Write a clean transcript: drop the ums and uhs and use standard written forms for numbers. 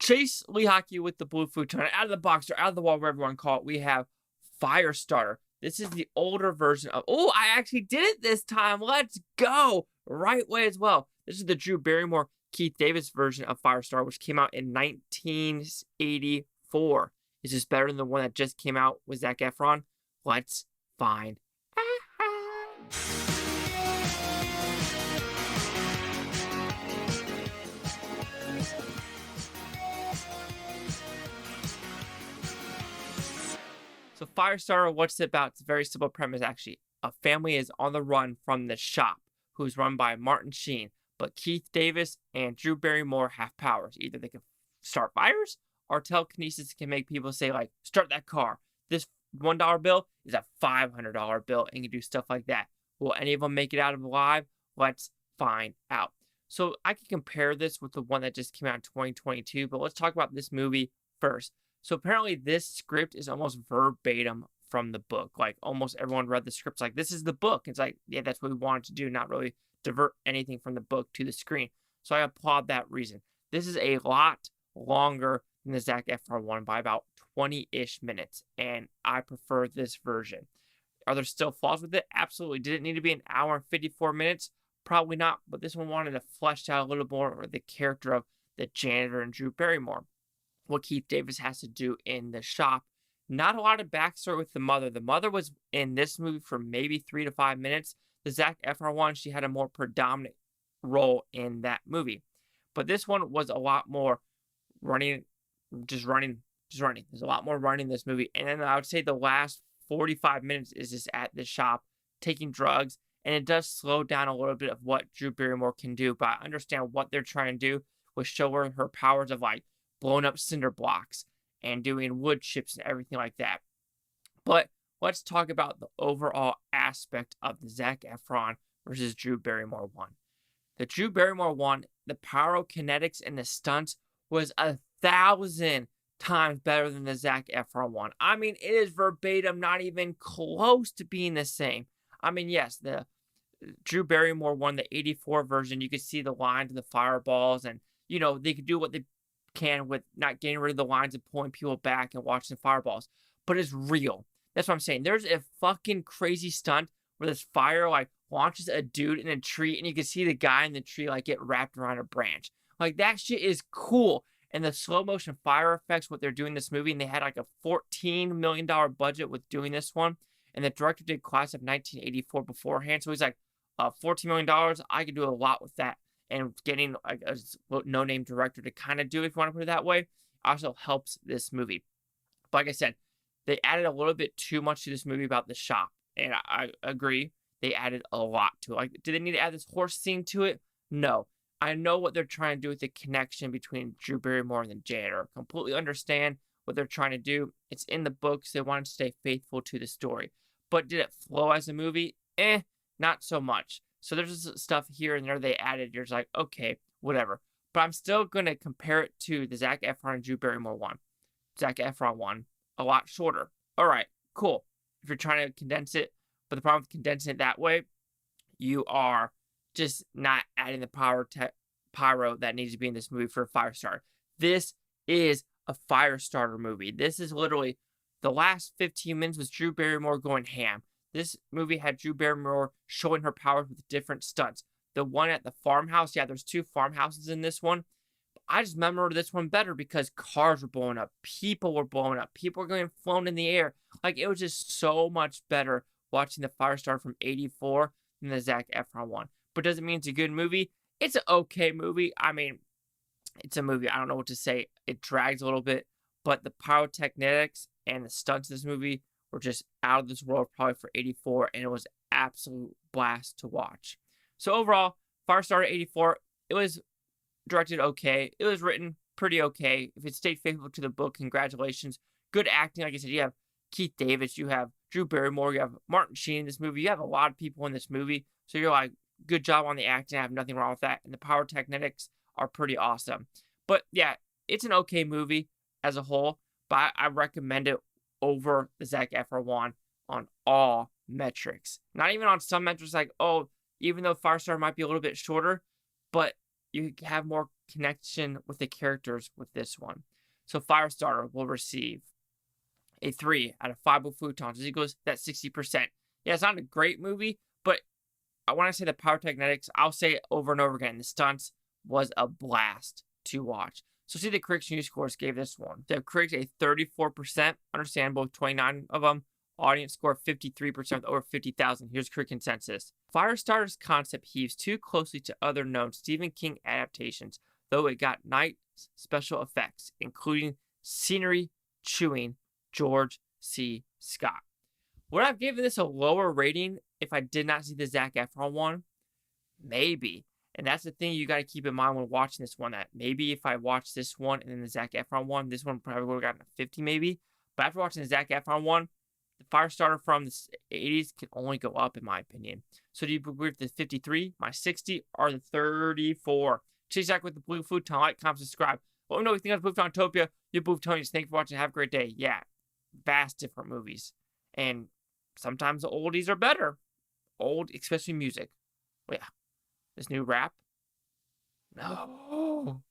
Chase Lee Hockey with the blue futon. Out of the box or out of the wall, whatever you want to call it, we have Firestarter. This is the older version of... Oh, I actually did it this time. Let's go. Right way as well. This is the Drew Barrymore, Keith Davis version of Firestarter, which came out in 1984. Is this better than the one that just came out with Zac Efron? Let's find out. So Firestarter, what's it about? It's a very simple premise, actually. A family is on the run from the shop, who's run by Martin Sheen. But Keith Davis and Drew Barrymore have powers. Either they can start fires, or telekinesis can make people say, like, start that car. This $1 bill is a $500 bill, and you can do stuff like that. Will any of them make it out alive? Let's find out. So I can compare this with the one that just came out in 2022, but let's talk about this movie first. So apparently this script is almost verbatim from the book. Like, almost everyone read the scripts like, this is the book. It's like, yeah, that's what we wanted to do, not really divert anything from the book to the screen. So I applaud that reason. This is a lot longer than the Zac Efron one by about 20-ish minutes, and I prefer this version. Are there still flaws with it? Absolutely. Did it need to be an hour and 54 minutes? Probably not, but this one wanted to flesh out a little more the character of the janitor and Drew Barrymore. What Keith Davis has to do in the shop. Not a lot of backstory with the mother. The mother was in this movie for maybe 3 to 5 minutes. The Zac Efron one, she had a more predominant role in that movie. But this one was a lot more running. There's a lot more running in this movie. And then I would say the last 45 minutes is just at the shop taking drugs. And it does slow down a little bit of what Drew Barrymore can do. But I understand what they're trying to do was show her powers of, like, blowing up cinder blocks and doing wood chips and everything like that. But let's talk about the overall aspect of the Zac Efron versus Drew Barrymore one. The Drew Barrymore one, the pyrokinetics and the stunts was 1,000 times better than the Zac Efron one. I mean, it is verbatim, not even close to being the same. I mean, yes, the Drew Barrymore one, the 84 version, you could see the lines and the fireballs, and, you know, they could do what they can with not getting rid of the lines and pulling people back and watching the fireballs. But it's real. That's what I'm saying. There's a fucking crazy stunt where this fire, like, launches a dude in a tree, and you can see the guy in the tree, like, get wrapped around a branch. Like, that shit is cool. And the slow motion fire effects, what they're doing in this movie, and they had like a $14 million budget with doing this one. And the director did Class of 1984 beforehand. So he's like, $14 million, I could do a lot with that. And getting like a no-name director to kind of do it, if you want to put it that way, also helps this movie. But like I said, they added a little bit too much to this movie about the shop. And I agree, they added a lot to it. Like, do they need to add this horse scene to it? No. I know what they're trying to do with the connection between Drew Barrymore and the janitor. Completely understand what they're trying to do. It's in the books. They wanted to stay faithful to the story. But did it flow as a movie? Not so much. So there's stuff here and there they added. You're just like, okay, whatever. But I'm still going to compare it to the Zac Efron and Drew Barrymore one. Zac Efron one, a lot shorter. All right, cool. If you're trying to condense it. But the problem with condensing it that way, you are just not adding the pyro that needs to be in this movie for a Firestarter. This is a Firestarter movie. This is literally the last 15 minutes was Drew Barrymore going ham. This movie had Drew Barrymore showing her powers with different stunts. The one at the farmhouse, yeah, there's 2 farmhouses in this one. I just remember this one better because cars were blowing up. People were blowing up. People were getting flown in the air. Like, it was just so much better watching the Firestarter from 84 than the Zac Efron one. But does it mean it's a good movie? It's an okay movie. I mean, it's a movie. I don't know what to say. It drags a little bit. But the pyrotechnics and the stunts of this movie were just out of this world probably for 84. And it was absolute blast to watch. So overall, Firestarter 84, it was directed okay. It was written pretty okay. If it stayed faithful to the book, congratulations. Good acting. Like I said, you have Keith Davis. You have Drew Barrymore. You have Martin Sheen in this movie. You have a lot of people in this movie. So you're like, good job on the acting. I have nothing wrong with that. And the pyrotechnics are pretty awesome. But yeah, it's an okay movie as a whole. But I recommend it over the Zac Efron one on all metrics. Not even on some metrics like, oh, even though Firestarter might be a little bit shorter, but you have more connection with the characters with this one. So Firestarter will receive a 3 out of 5 with Futons. As he goes, that's 60%. Yeah, it's not a great movie, but when I say the pyrotechnetics, I'll say it over and over again. The stunts was a blast to watch. So see the critics' news scores gave this one. The critics a 34%, understandable, 29 of them. Audience score 53% with over 50,000. Here's critic consensus. Firestarter's concept heaves too closely to other known Stephen King adaptations, though it got nice special effects, including scenery chewing George C. Scott. Would I have given this a lower rating if I did not see the Zac Efron one? Maybe. And that's the thing you got to keep in mind when watching this one, that maybe if I watched this one and then the Zac Efron one, this one probably would have gotten a 50 maybe. But after watching the Zac Efron one, the Firestarter from the 80s can only go up in my opinion. So do you agree with the 53, my 60, or the 34? Chase Zach with the Blue Futon. Like, comment, subscribe. Let me know what you think of Futontopia. You're Booftonians. Thank you for watching. Have a great day. Yeah, vast different movies. And sometimes the oldies are better. Old, especially music. Well, yeah. This new rap? No.